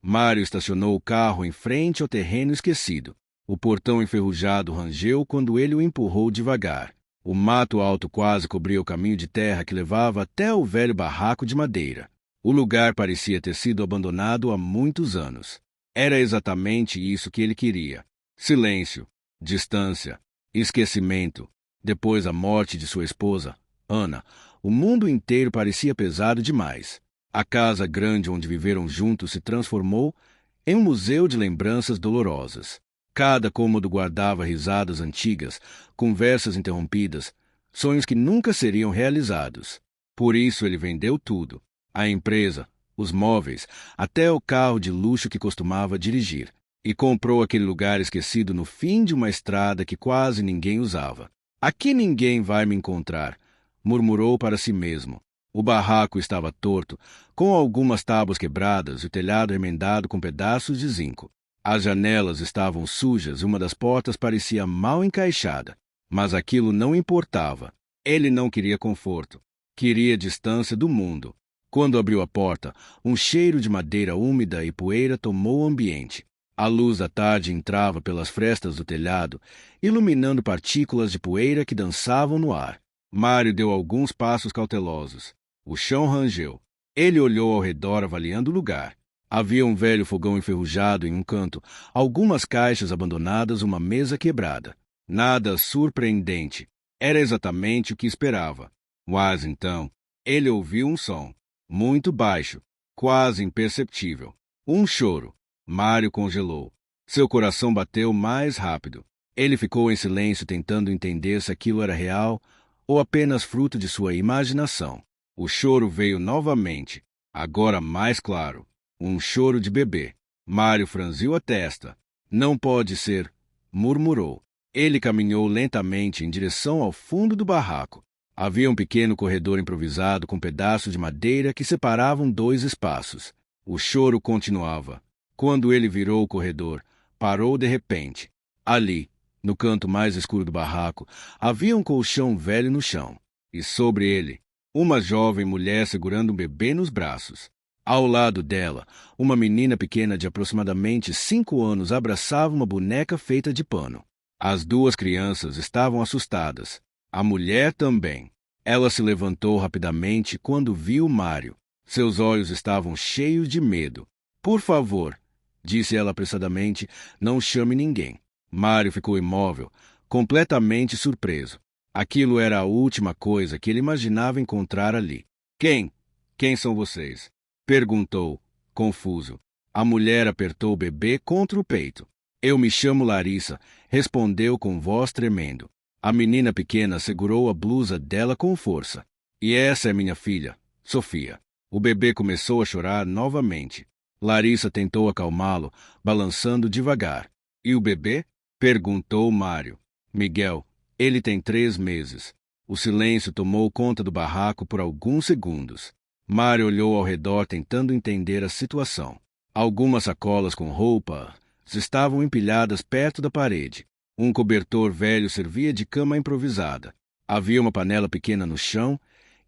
Mário estacionou o carro em frente ao terreno esquecido. O portão enferrujado rangeu quando ele o empurrou devagar. O mato alto quase cobria o caminho de terra que levava até o velho barraco de madeira. O lugar parecia ter sido abandonado há muitos anos. Era exatamente isso que ele queria. Silêncio, distância, esquecimento. Depois da morte de sua esposa, Ana, o mundo inteiro parecia pesado demais. A casa grande onde viveram juntos se transformou em um museu de lembranças dolorosas. Cada cômodo guardava risadas antigas, conversas interrompidas, sonhos que nunca seriam realizados. Por isso ele vendeu tudo: a empresa, os móveis, até o carro de luxo que costumava dirigir, e comprou aquele lugar esquecido no fim de uma estrada que quase ninguém usava. Aqui ninguém vai me encontrar, murmurou para si mesmo. O barraco estava torto, com algumas tábuas quebradas e o telhado remendado com pedaços de zinco. As janelas estavam sujas e uma das portas parecia mal encaixada. Mas aquilo não importava. Ele não queria conforto. Queria distância do mundo. Quando abriu a porta, um cheiro de madeira úmida e poeira tomou o ambiente. A luz da tarde entrava pelas frestas do telhado, iluminando partículas de poeira que dançavam no ar. Mário deu alguns passos cautelosos. O chão rangeu. Ele olhou ao redor avaliando o lugar. Havia um velho fogão enferrujado em um canto, algumas caixas abandonadas, uma mesa quebrada. Nada surpreendente. Era exatamente o que esperava. Mas então, ele ouviu um som, muito baixo, quase imperceptível. Um choro. Mário congelou. Seu coração bateu mais rápido. Ele ficou em silêncio tentando entender se aquilo era real ou apenas fruto de sua imaginação. O choro veio novamente, agora mais claro. Um choro de bebê. Mário franziu a testa. Não pode ser, murmurou. Ele caminhou lentamente em direção ao fundo do barraco. Havia um pequeno corredor improvisado com pedaços de madeira que separavam dois espaços. O choro continuava. Quando ele virou o corredor, parou de repente. Ali, no canto mais escuro do barraco, havia um colchão velho no chão. E sobre ele, uma jovem mulher segurando um bebê nos braços. Ao lado dela, uma menina pequena de aproximadamente 5 anos abraçava uma boneca feita de pano. As duas crianças estavam assustadas. A mulher também. Ela se levantou rapidamente quando viu Mário. Seus olhos estavam cheios de medo. Por favor, disse ela apressadamente, não chame ninguém. Mário ficou imóvel, completamente surpreso. Aquilo era a última coisa que ele imaginava encontrar ali. Quem são vocês? Perguntou, confuso. A mulher apertou o bebê contra o peito. Eu me chamo Larissa, respondeu com voz tremendo. A menina pequena segurou a blusa dela com força. E essa é minha filha, Sofia. O bebê começou a chorar novamente. Larissa tentou acalmá-lo, balançando devagar. E o bebê? Perguntou Mário. Miguel, ele tem 3 meses. O silêncio tomou conta do barraco por alguns segundos. Mário olhou ao redor tentando entender a situação. Algumas sacolas com roupa estavam empilhadas perto da parede. Um cobertor velho servia de cama improvisada. Havia uma panela pequena no chão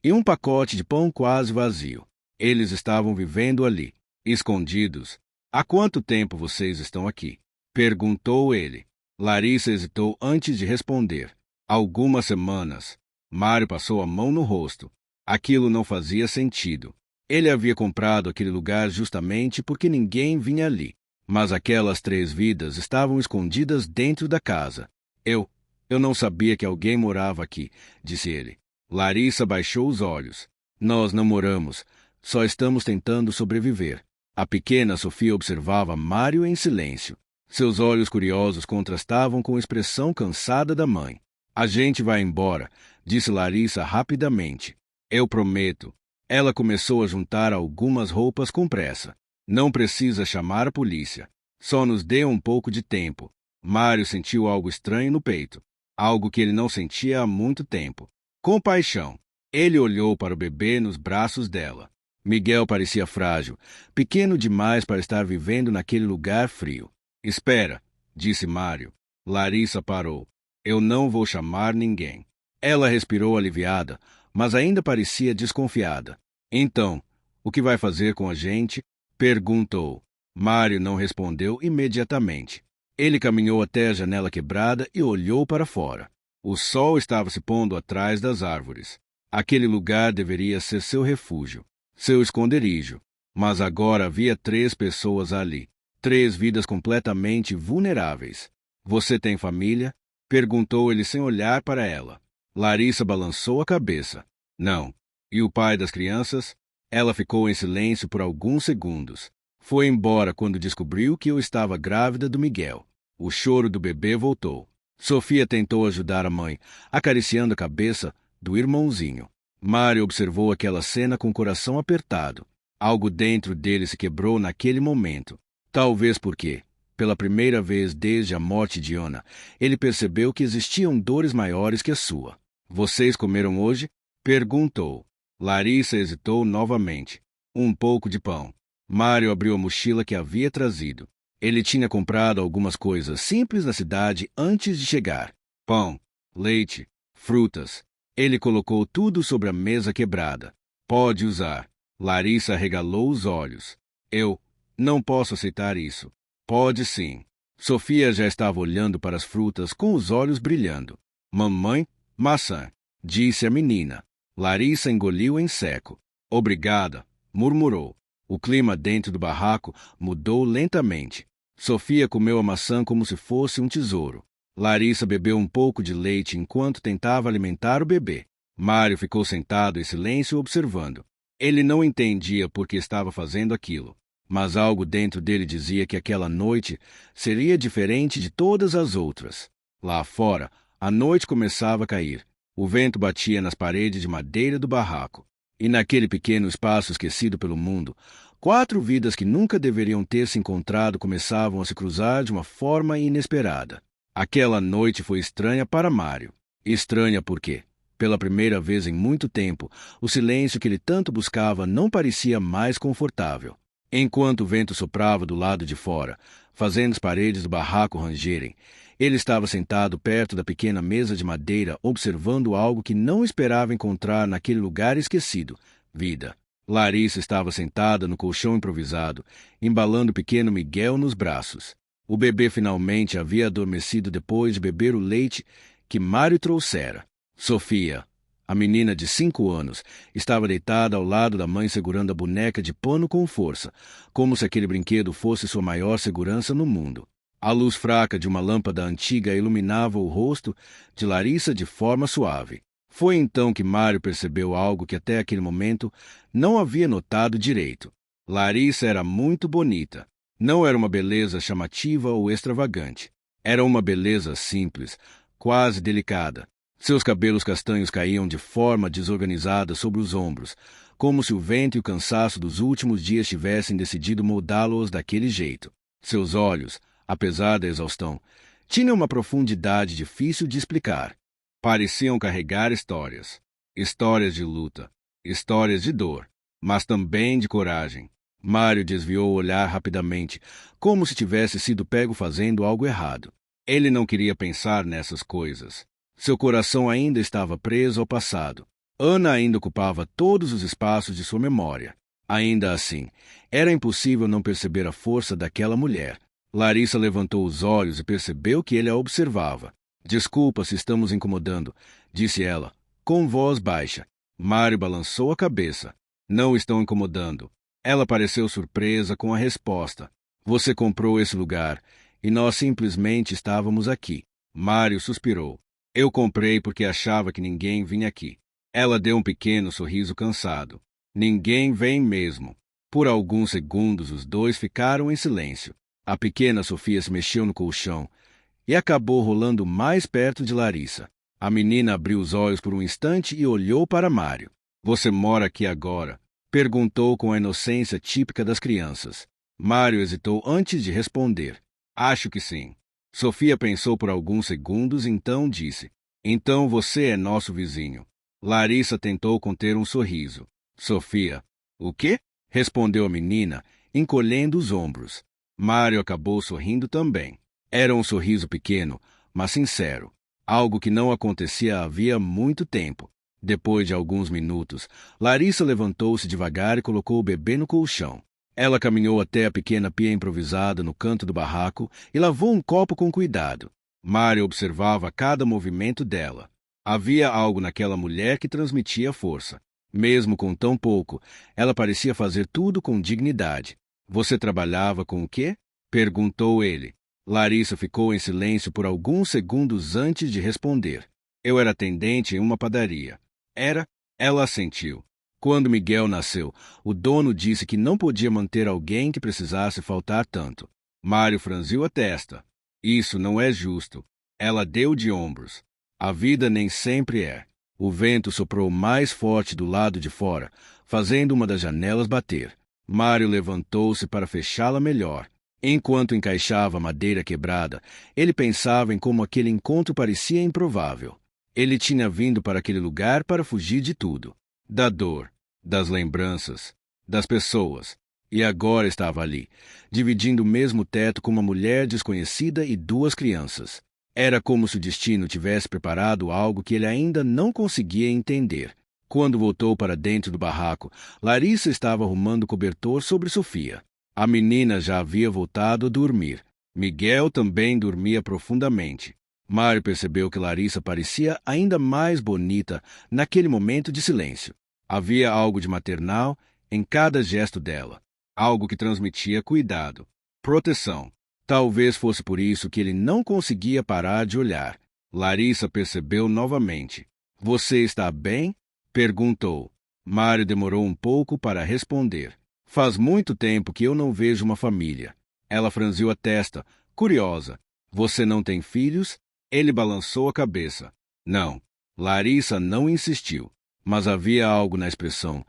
e um pacote de pão quase vazio. Eles estavam vivendo ali, escondidos. Há quanto tempo vocês estão aqui? Perguntou ele. Larissa hesitou antes de responder. Algumas semanas. Mário passou a mão no rosto. Aquilo não fazia sentido. Ele havia comprado aquele lugar justamente porque ninguém vinha ali. Mas aquelas 3 vidas estavam escondidas dentro da casa. Eu não sabia que alguém morava aqui, disse ele. Larissa baixou os olhos. Nós não moramos, só estamos tentando sobreviver. A pequena Sofia observava Mário em silêncio. Seus olhos curiosos contrastavam com a expressão cansada da mãe. A gente vai embora, disse Larissa rapidamente. Eu prometo. Ela começou a juntar algumas roupas com pressa. Não precisa chamar a polícia. Só nos dê um pouco de tempo. Mário sentiu algo estranho no peito. Algo que ele não sentia há muito tempo. Compaixão. Ele olhou para o bebê nos braços dela. Miguel parecia frágil, pequeno demais para estar vivendo naquele lugar frio. Espera, disse Mário. Larissa parou. Eu não vou chamar ninguém. Ela respirou aliviada, mas ainda parecia desconfiada. Então, o que vai fazer com a gente? Perguntou. Mário não respondeu imediatamente. Ele caminhou até a janela quebrada e olhou para fora. O sol estava se pondo atrás das árvores. Aquele lugar deveria ser seu refúgio, seu esconderijo. Mas agora havia 3 pessoas ali. 3 vidas completamente vulneráveis. Você tem família? Perguntou ele sem olhar para ela. Larissa balançou a cabeça. Não. E o pai das crianças? Ela ficou em silêncio por alguns segundos. Foi embora quando descobriu que eu estava grávida do Miguel. O choro do bebê voltou. Sofia tentou ajudar a mãe, acariciando a cabeça do irmãozinho. Mário observou aquela cena com o coração apertado. Algo dentro dele se quebrou naquele momento. Talvez porque, pela primeira vez desde a morte de Ana, ele percebeu que existiam dores maiores que a sua. Vocês comeram hoje? Perguntou. Larissa hesitou novamente. Um pouco de pão. Mário abriu a mochila que havia trazido. Ele tinha comprado algumas coisas simples na cidade antes de chegar. Pão, leite, frutas. Ele colocou tudo sobre a mesa quebrada. Pode usar. Larissa arregalou os olhos. Eu não posso aceitar isso. Pode sim. Sofia já estava olhando para as frutas com os olhos brilhando. Mamãe, maçã, disse a menina. Larissa engoliu em seco. Obrigada, murmurou. O clima dentro do barraco mudou lentamente. Sofia comeu a maçã como se fosse um tesouro. Larissa bebeu um pouco de leite enquanto tentava alimentar o bebê. Mário ficou sentado em silêncio observando. Ele não entendia por que estava fazendo aquilo, mas algo dentro dele dizia que aquela noite seria diferente de todas as outras. Lá fora, a noite começava a cair. O vento batia nas paredes de madeira do barraco. E naquele pequeno espaço esquecido pelo mundo, 4 vidas que nunca deveriam ter se encontrado começavam a se cruzar de uma forma inesperada. Aquela noite foi estranha para Mário. Estranha porque, pela primeira vez em muito tempo, o silêncio que ele tanto buscava não parecia mais confortável. Enquanto o vento soprava do lado de fora, fazendo as paredes do barraco rangerem, ele estava sentado perto da pequena mesa de madeira, observando algo que não esperava encontrar naquele lugar esquecido: vida. Larissa estava sentada no colchão improvisado, embalando o pequeno Miguel nos braços. O bebê finalmente havia adormecido depois de beber o leite que Mário trouxera. Sofia, a menina de 5 anos, estava deitada ao lado da mãe segurando a boneca de pano com força, como se aquele brinquedo fosse sua maior segurança no mundo. A luz fraca de uma lâmpada antiga iluminava o rosto de Larissa de forma suave. Foi então que Mário percebeu algo que até aquele momento não havia notado direito. Larissa era muito bonita. Não era uma beleza chamativa ou extravagante. Era uma beleza simples, quase delicada. Seus cabelos castanhos caíam de forma desorganizada sobre os ombros, como se o vento e o cansaço dos últimos dias tivessem decidido moldá-los daquele jeito. Seus olhos, apesar da exaustão, tinham uma profundidade difícil de explicar. Pareciam carregar histórias. Histórias de luta, histórias de dor, mas também de coragem. Mário desviou o olhar rapidamente, como se tivesse sido pego fazendo algo errado. Ele não queria pensar nessas coisas. Seu coração ainda estava preso ao passado. Ana ainda ocupava todos os espaços de sua memória. Ainda assim, era impossível não perceber a força daquela mulher. Larissa levantou os olhos e percebeu que ele a observava. Desculpa se estamos incomodando, disse ela, com voz baixa. Mário balançou a cabeça. Não estão incomodando. Ela pareceu surpresa com a resposta. Você comprou esse lugar e nós simplesmente estávamos aqui. Mário suspirou. Eu comprei porque achava que ninguém vinha aqui. Ela deu um pequeno sorriso cansado. Ninguém vem mesmo. Por alguns segundos os dois ficaram em silêncio. A pequena Sofia se mexeu no colchão e acabou rolando mais perto de Larissa. A menina abriu os olhos por um instante e olhou para Mário. Você mora aqui agora? Perguntou com a inocência típica das crianças. Mário hesitou antes de responder. Acho que sim. Sofia pensou por alguns segundos e então disse. Então você é nosso vizinho. Larissa tentou conter um sorriso. Sofia. O quê? Respondeu a menina, encolhendo os ombros. Mário acabou sorrindo também. Era um sorriso pequeno, mas sincero. Algo que não acontecia havia muito tempo. Depois de alguns minutos, Larissa levantou-se devagar e colocou o bebê no colchão. Ela caminhou até a pequena pia improvisada no canto do barraco e lavou um copo com cuidado. Mário observava cada movimento dela. Havia algo naquela mulher que transmitia força. Mesmo com tão pouco, ela parecia fazer tudo com dignidade. Você trabalhava com o quê? Perguntou ele. Larissa ficou em silêncio por alguns segundos antes de responder. Eu era atendente em uma padaria. Era? Ela assentiu. Quando Miguel nasceu, o dono disse que não podia manter alguém que precisasse faltar tanto. Mário franziu a testa. Isso não é justo. Ela deu de ombros. A vida nem sempre é. O vento soprou mais forte do lado de fora, fazendo uma das janelas bater. Mário levantou-se para fechá-la melhor. Enquanto encaixava a madeira quebrada, ele pensava em como aquele encontro parecia improvável. Ele tinha vindo para aquele lugar para fugir de tudo. Da dor, das lembranças, das pessoas. E agora estava ali, dividindo o mesmo teto com uma mulher desconhecida e duas crianças. Era como se o destino tivesse preparado algo que ele ainda não conseguia entender. Quando voltou para dentro do barraco, Larissa estava arrumando o cobertor sobre Sofia. A menina já havia voltado a dormir. Miguel também dormia profundamente. Mário percebeu que Larissa parecia ainda mais bonita naquele momento de silêncio. Havia algo de maternal em cada gesto dela, algo que transmitia cuidado, proteção. Talvez fosse por isso que ele não conseguia parar de olhar. Larissa percebeu novamente. Você está bem? Perguntou. Mário demorou um pouco para responder. Faz muito tempo que eu não vejo uma família. Ela franziu a testa, curiosa. Você não tem filhos? Ele balançou a cabeça. Não. Larissa não insistiu, mas havia algo na expressão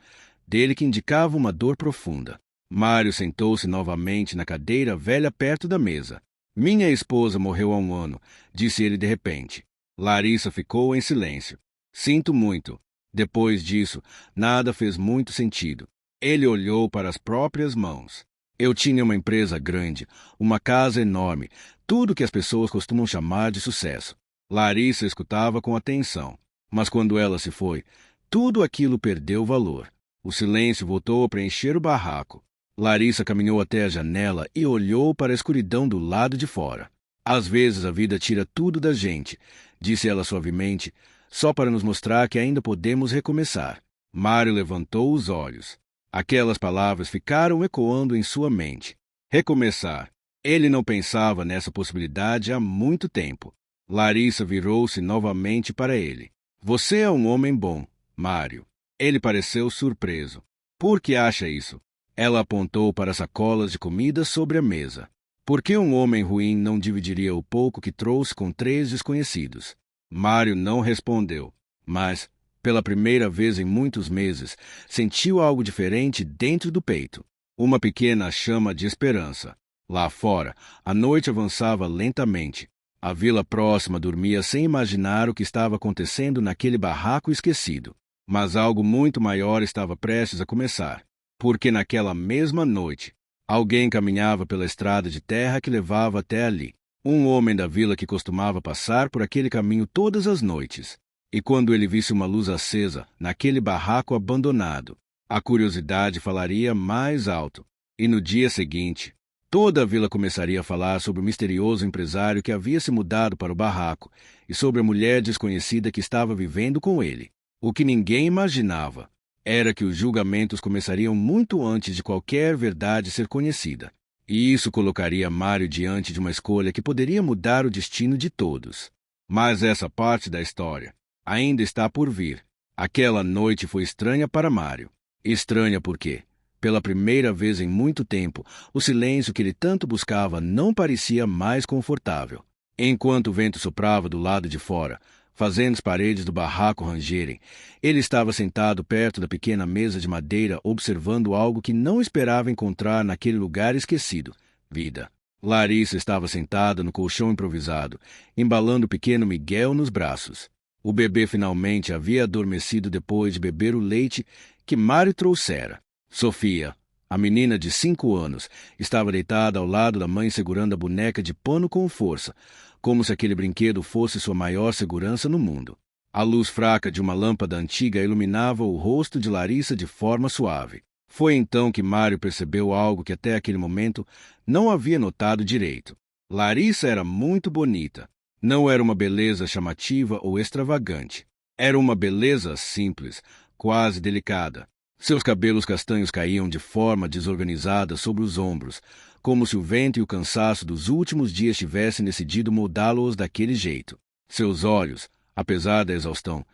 dele que indicava uma dor profunda. Mário sentou-se novamente na cadeira velha perto da mesa. Minha esposa morreu há um ano, disse ele de repente. Larissa ficou em silêncio. Sinto muito. Depois disso, nada fez muito sentido. Ele olhou para as próprias mãos. Eu tinha uma empresa grande, uma casa enorme, tudo que as pessoas costumam chamar de sucesso. Larissa escutava com atenção. Mas quando ela se foi, tudo aquilo perdeu valor. O silêncio voltou a preencher o barraco. Larissa caminhou até a janela e olhou para a escuridão do lado de fora. Às vezes a vida tira tudo da gente, disse ela suavemente, só para nos mostrar que ainda podemos recomeçar. Mário levantou os olhos. Aquelas palavras ficaram ecoando em sua mente. Recomeçar. Ele não pensava nessa possibilidade há muito tempo. Larissa virou-se novamente para ele. Você é um homem bom, Mário. Ele pareceu surpreso. Por que acha isso? Ela apontou para as sacolas de comida sobre a mesa. Por que um homem ruim não dividiria o pouco que trouxe com 3 desconhecidos? Mário não respondeu, mas, pela primeira vez em muitos meses, sentiu algo diferente dentro do peito. Uma pequena chama de esperança. Lá fora, a noite avançava lentamente. A vila próxima dormia sem imaginar o que estava acontecendo naquele barraco esquecido. Mas algo muito maior estava prestes a começar. Porque naquela mesma noite, alguém caminhava pela estrada de terra que levava até ali. Um homem da vila que costumava passar por aquele caminho todas as noites. E quando ele visse uma luz acesa naquele barraco abandonado, a curiosidade falaria mais alto. E no dia seguinte, toda a vila começaria a falar sobre o misterioso empresário que havia se mudado para o barraco e sobre a mulher desconhecida que estava vivendo com ele. O que ninguém imaginava era que os julgamentos começariam muito antes de qualquer verdade ser conhecida. E isso colocaria Mário diante de uma escolha que poderia mudar o destino de todos. Mas essa parte da história ainda está por vir. Aquela noite foi estranha para Mário. Estranha porque, pela primeira vez em muito tempo, o silêncio que ele tanto buscava não parecia mais confortável. Enquanto o vento soprava do lado de fora, fazendo as paredes do barraco rangerem, ele estava sentado perto da pequena mesa de madeira observando algo que não esperava encontrar naquele lugar esquecido. Vida. Larissa estava sentada no colchão improvisado, embalando o pequeno Miguel nos braços. O bebê finalmente havia adormecido depois de beber o leite que Mário trouxera. Sofia, a menina de 5 anos, estava deitada ao lado da mãe segurando a boneca de pano com força, como se aquele brinquedo fosse sua maior segurança no mundo. A luz fraca de uma lâmpada antiga iluminava o rosto de Larissa de forma suave. Foi então que Mário percebeu algo que até aquele momento não havia notado direito. Larissa era muito bonita. Não era uma beleza chamativa ou extravagante. Era uma beleza simples, quase delicada. Seus cabelos castanhos caíam de forma desorganizada sobre os ombros, como se o vento e o cansaço dos últimos dias tivessem decidido moldá-los daquele jeito. Seus olhos, apesar da exaustão,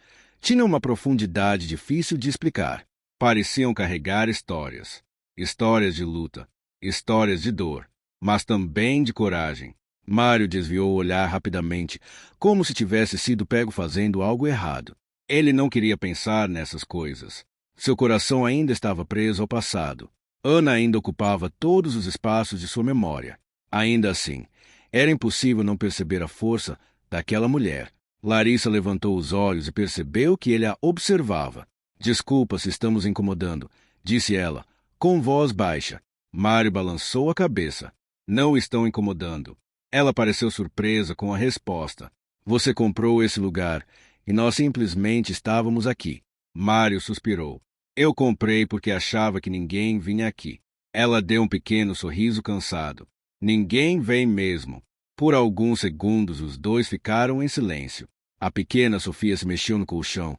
tinham uma profundidade difícil de explicar. Pareciam carregar histórias. Histórias de luta, histórias de dor, mas também de coragem. Mário desviou o olhar rapidamente, como se tivesse sido pego fazendo algo errado. Ele não queria pensar nessas coisas. Seu coração ainda estava preso ao passado. Ana ainda ocupava todos os espaços de sua memória. Ainda assim, era impossível não perceber a força daquela mulher. Larissa levantou os olhos e percebeu que ele a observava. Desculpa se estamos incomodando, disse ela, com voz baixa. Mário balançou a cabeça. Não estão incomodando. Ela pareceu surpresa com a resposta. Você comprou esse lugar e nós simplesmente estávamos aqui. Mário suspirou. Eu comprei porque achava que ninguém vinha aqui. Ela deu um pequeno sorriso cansado. Ninguém vem mesmo. Por alguns segundos os dois ficaram em silêncio. A pequena Sofia se mexeu no colchão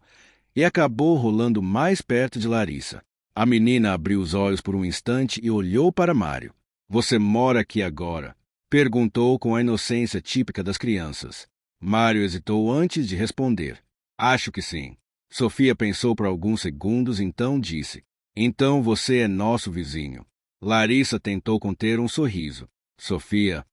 e acabou rolando mais perto de Larissa. A menina abriu os olhos por um instante e olhou para Mário. Você mora aqui agora? Perguntou com a inocência típica das crianças. Mário hesitou antes de responder. Acho que sim. Sofia pensou por alguns segundos, então disse. Então você é nosso vizinho. Larissa tentou conter um sorriso. Sofia.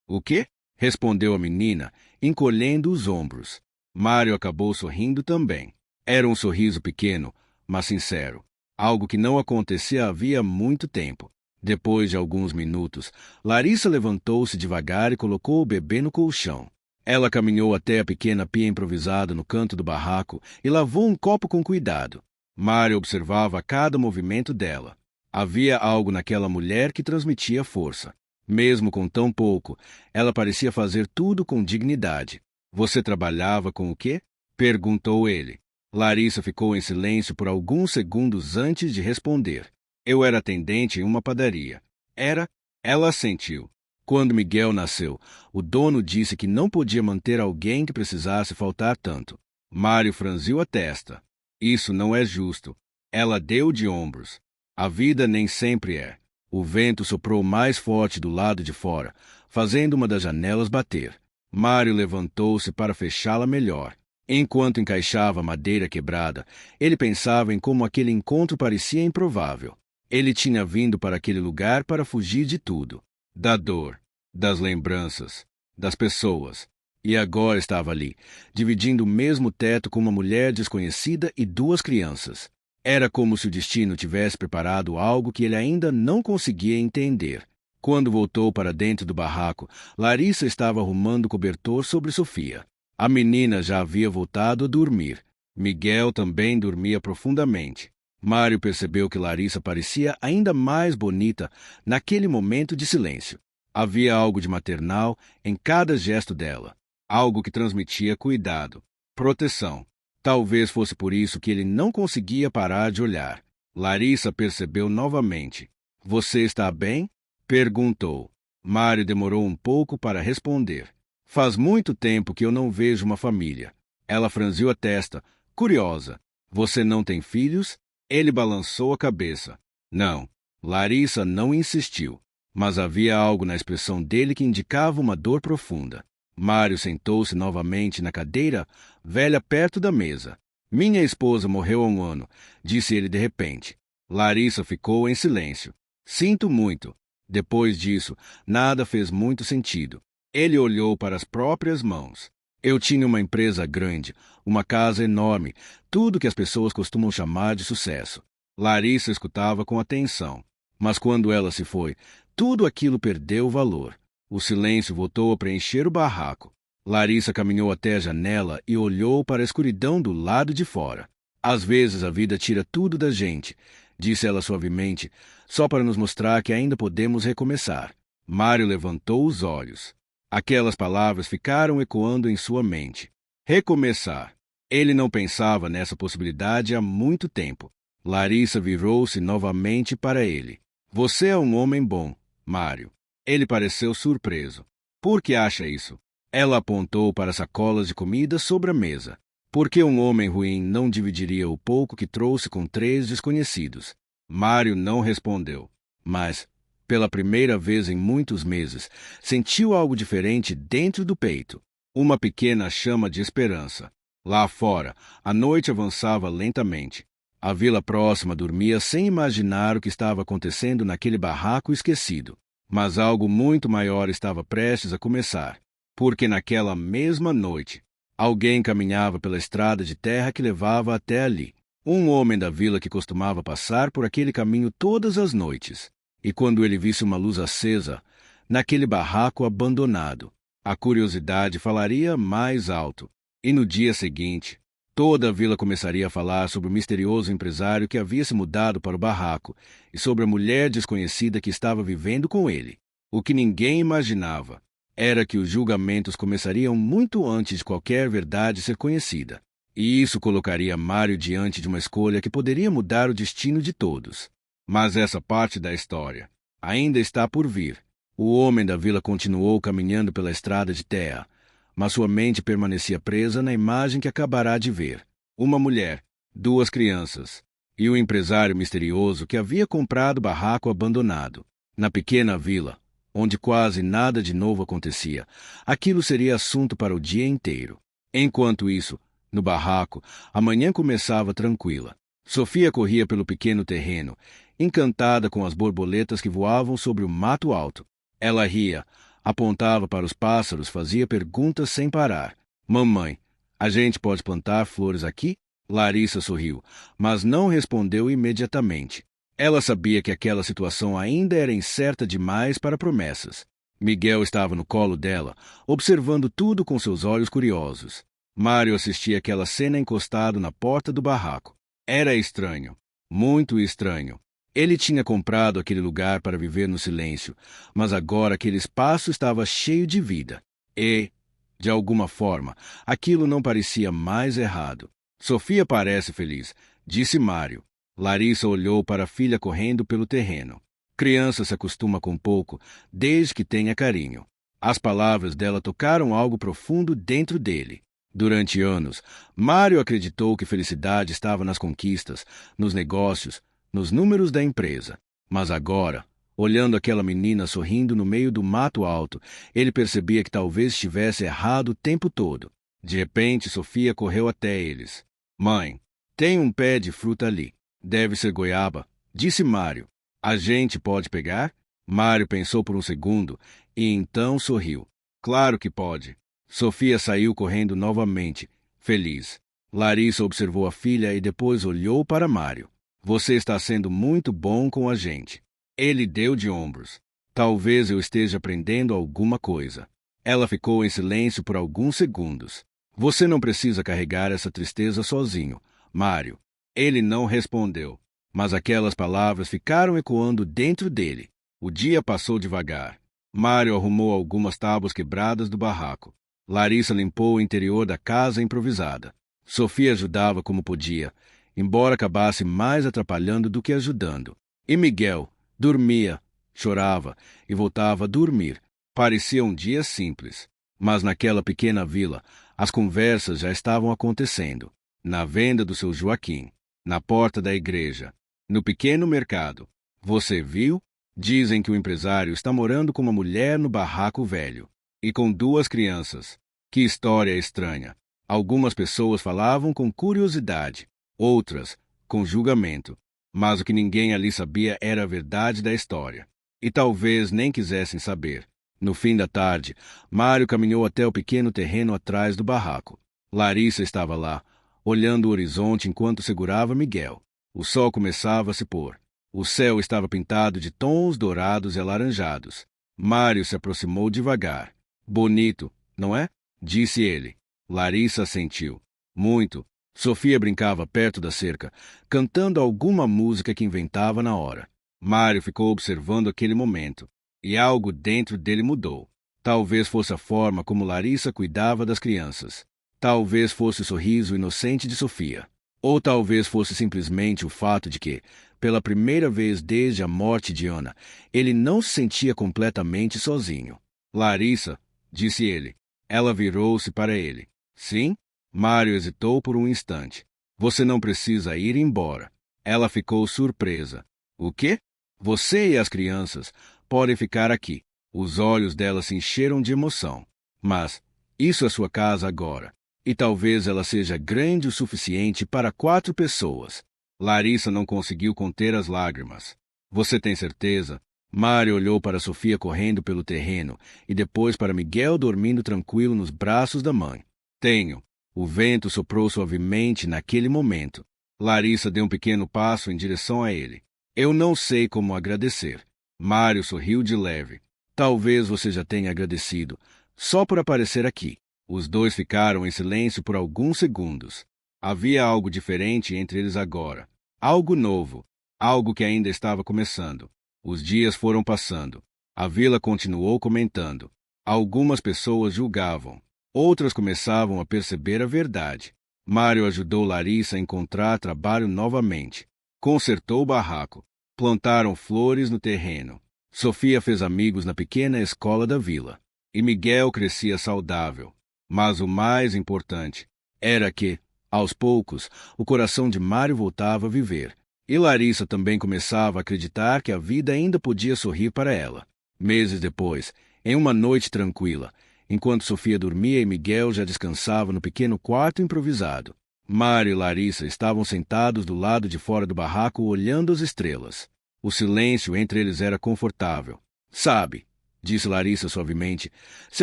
O quê? Respondeu a menina, encolhendo os ombros. Mário acabou sorrindo também. Era um sorriso pequeno, mas sincero. Algo que não acontecia havia muito tempo. Depois de alguns minutos, Larissa levantou-se devagar e colocou o bebê no colchão. Ela caminhou até a pequena pia improvisada no canto do barraco e lavou um copo com cuidado. Mário observava cada movimento dela. Havia algo naquela mulher que transmitia força. Mesmo com tão pouco, ela parecia fazer tudo com dignidade. Você trabalhava com o quê? Perguntou ele. Larissa ficou em silêncio por alguns segundos antes de responder. Eu era atendente em uma padaria. Era? Ela assentiu. Quando Miguel nasceu, o dono disse que não podia manter alguém que precisasse faltar tanto. Mário franziu a testa. Isso não é justo. Ela deu de ombros. A vida nem sempre é. O vento soprou mais forte do lado de fora, fazendo uma das janelas bater. Mário levantou-se para fechá-la melhor. Enquanto encaixava a madeira quebrada, ele pensava em como aquele encontro parecia improvável. Ele tinha vindo para aquele lugar para fugir de tudo. Da dor, das lembranças, das pessoas. E agora estava ali, dividindo o mesmo teto com uma mulher desconhecida e duas crianças. Era como se o destino tivesse preparado algo que ele ainda não conseguia entender. Quando voltou para dentro do barraco, Larissa estava arrumando o cobertor sobre Sofia. A menina já havia voltado a dormir. Miguel também dormia profundamente. Mário percebeu que Larissa parecia ainda mais bonita naquele momento de silêncio. Havia algo de maternal em cada gesto dela. Algo que transmitia cuidado, proteção. Talvez fosse por isso que ele não conseguia parar de olhar. Larissa percebeu novamente. Você está bem? Perguntou. Mário demorou um pouco para responder. Faz muito tempo que eu não vejo uma família. Ela franziu a testa, curiosa. Você não tem filhos? Ele balançou a cabeça. Não. Larissa não insistiu, mas havia algo na expressão dele que indicava uma dor profunda. Mário sentou-se novamente na cadeira velha perto da mesa. Minha esposa morreu há um ano, disse ele de repente. Larissa ficou em silêncio. Sinto muito. Depois disso, nada fez muito sentido. Ele olhou para as próprias mãos. Eu tinha uma empresa grande, uma casa enorme, tudo que as pessoas costumam chamar de sucesso. Larissa escutava com atenção. Mas quando ela se foi, tudo aquilo perdeu valor. O silêncio voltou a preencher o barraco. Larissa caminhou até a janela e olhou para a escuridão do lado de fora. Às vezes a vida tira tudo da gente, disse ela suavemente, só para nos mostrar que ainda podemos recomeçar. Mário levantou os olhos. Aquelas palavras ficaram ecoando em sua mente. Recomeçar. Ele não pensava nessa possibilidade há muito tempo. Larissa virou-se novamente para ele. Você é um homem bom, Mário. Ele pareceu surpreso. Por que acha isso? Ela apontou para as sacolas de comida sobre a mesa. Por que um homem ruim não dividiria o pouco que trouxe com 3 desconhecidos? Mário não respondeu, mas, pela primeira vez em muitos meses, sentiu algo diferente dentro do peito. Uma pequena chama de esperança. Lá fora, a noite avançava lentamente. A vila próxima dormia sem imaginar o que estava acontecendo naquele barraco esquecido. Mas algo muito maior estava prestes a começar, porque naquela mesma noite, alguém caminhava pela estrada de terra que levava até ali. Um homem da vila que costumava passar por aquele caminho todas as noites. E quando ele visse uma luz acesa, naquele barraco abandonado, a curiosidade falaria mais alto. E no dia seguinte, toda a vila começaria a falar sobre o misterioso empresário que havia se mudado para o barraco e sobre a mulher desconhecida que estava vivendo com ele. O que ninguém imaginava era que os julgamentos começariam muito antes de qualquer verdade ser conhecida. E isso colocaria Mário diante de uma escolha que poderia mudar o destino de todos. Mas essa parte da história ainda está por vir. O homem da vila continuou caminhando pela estrada de terra, mas sua mente permanecia presa na imagem que acabará de ver. Uma mulher, 2 crianças e o empresário misterioso que havia comprado o barraco abandonado. Na pequena vila, onde quase nada de novo acontecia, aquilo seria assunto para o dia inteiro. Enquanto isso, no barraco, a manhã começava tranquila. Sofia corria pelo pequeno terreno, encantada com as borboletas que voavam sobre o mato alto. Ela ria, apontava para os pássaros, fazia perguntas sem parar. Mamãe, a gente pode plantar flores aqui? Larissa sorriu, mas não respondeu imediatamente. Ela sabia que aquela situação ainda era incerta demais para promessas. Miguel estava no colo dela, observando tudo com seus olhos curiosos. Mário assistia aquela cena encostado na porta do barraco. Era estranho, muito estranho. Ele tinha comprado aquele lugar para viver no silêncio, mas agora aquele espaço estava cheio de vida. E, de alguma forma, aquilo não parecia mais errado. Sofia parece feliz, disse Mário. Larissa olhou para a filha correndo pelo terreno. Criança se acostuma com pouco, desde que tenha carinho. As palavras dela tocaram algo profundo dentro dele. Durante anos, Mário acreditou que felicidade estava nas conquistas, nos negócios, nos números da empresa. Mas agora, olhando aquela menina sorrindo no meio do mato alto, ele percebia que talvez estivesse errado o tempo todo. De repente, Sofia correu até eles. Mãe, tem um pé de fruta ali. Deve ser goiaba, disse Mário. A gente pode pegar? Mário pensou por um segundo e então sorriu. Claro que pode. Sofia saiu correndo novamente, feliz. Larissa observou a filha e depois olhou para Mário. Você está sendo muito bom com a gente. Ele deu de ombros. Talvez eu esteja aprendendo alguma coisa. Ela ficou em silêncio por alguns segundos. Você não precisa carregar essa tristeza sozinho, Mário. Ele não respondeu, mas aquelas palavras ficaram ecoando dentro dele. O dia passou devagar. Mário arrumou algumas tábuas quebradas do barraco. Larissa limpou o interior da casa improvisada. Sofia ajudava como podia, embora acabasse mais atrapalhando do que ajudando. E Miguel dormia, chorava e voltava a dormir. Parecia um dia simples. Mas naquela pequena vila, as conversas já estavam acontecendo. Na venda do seu Joaquim, na porta da igreja, no pequeno mercado. Você viu? Dizem que o empresário está morando com uma mulher no barraco velho. E com 2 crianças. Que história estranha. Algumas pessoas falavam com curiosidade, outras com julgamento. Mas o que ninguém ali sabia era a verdade da história. E talvez nem quisessem saber. No fim da tarde, Mário caminhou até o pequeno terreno atrás do barraco. Larissa estava lá, olhando o horizonte enquanto segurava Miguel. O sol começava a se pôr. O céu estava pintado de tons dourados e alaranjados. Mário se aproximou devagar. Bonito, não é? Disse ele. Larissa assentiu. Muito. Sofia brincava perto da cerca, cantando alguma música que inventava na hora. Mário ficou observando aquele momento, e algo dentro dele mudou. Talvez fosse a forma como Larissa cuidava das crianças. Talvez fosse o sorriso inocente de Sofia. Ou talvez fosse simplesmente o fato de que, pela primeira vez desde a morte de Ana, ele não se sentia completamente sozinho. Larissa, disse ele. Ela virou-se para ele. Sim? Mário hesitou por um instante. Você não precisa ir embora. Ela ficou surpresa. O quê? Você e as crianças podem ficar aqui. Os olhos dela se encheram de emoção. Mas, isso é sua casa agora. E talvez ela seja grande o suficiente para 4 pessoas. Larissa não conseguiu conter as lágrimas. Você tem certeza? Mário olhou para Sofia correndo pelo terreno e depois para Miguel dormindo tranquilo nos braços da mãe. Tenho. O vento soprou suavemente naquele momento. Larissa deu um pequeno passo em direção a ele. Eu não sei como agradecer. Mário sorriu de leve. Talvez você já tenha agradecido, só por aparecer aqui. Os dois ficaram em silêncio por alguns segundos. Havia algo diferente entre eles agora. Algo novo. Algo que ainda estava começando. Os dias foram passando. A vila continuou comentando. Algumas pessoas julgavam. Outras começavam a perceber a verdade. Mário ajudou Larissa a encontrar trabalho novamente. Consertou o barraco. Plantaram flores no terreno. Sofia fez amigos na pequena escola da vila. E Miguel crescia saudável. Mas o mais importante era que, aos poucos, o coração de Mário voltava a viver. E Larissa também começava a acreditar que a vida ainda podia sorrir para ela. Meses depois, em uma noite tranquila, enquanto Sofia dormia e Miguel já descansava no pequeno quarto improvisado, Mário e Larissa estavam sentados do lado de fora do barraco olhando as estrelas. O silêncio entre eles era confortável. Sabe, disse Larissa suavemente, se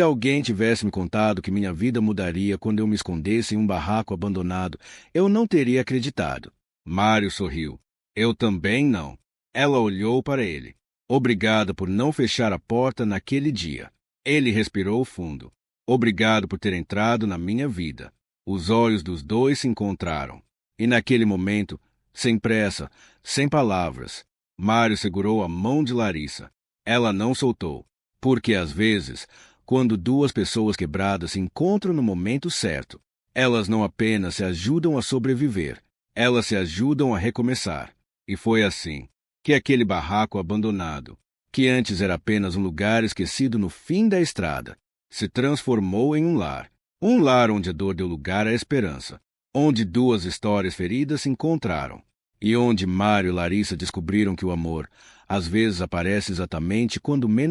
alguém tivesse me contado que minha vida mudaria quando eu me escondesse em um barraco abandonado, eu não teria acreditado. Mário sorriu. Eu também não. Ela olhou para ele. Obrigada por não fechar a porta naquele dia. Ele respirou fundo. Obrigado por ter entrado na minha vida. Os olhos dos dois se encontraram. E naquele momento, sem pressa, sem palavras, Mário segurou a mão de Larissa. Ela não soltou. Porque às vezes, quando duas pessoas quebradas se encontram no momento certo, elas não apenas se ajudam a sobreviver, elas se ajudam a recomeçar. E foi assim que aquele barraco abandonado, que antes era apenas um lugar esquecido no fim da estrada, se transformou em um lar onde a dor deu lugar à esperança, onde duas histórias feridas se encontraram, e onde Mário e Larissa descobriram que o amor, às vezes, aparece exatamente quando menos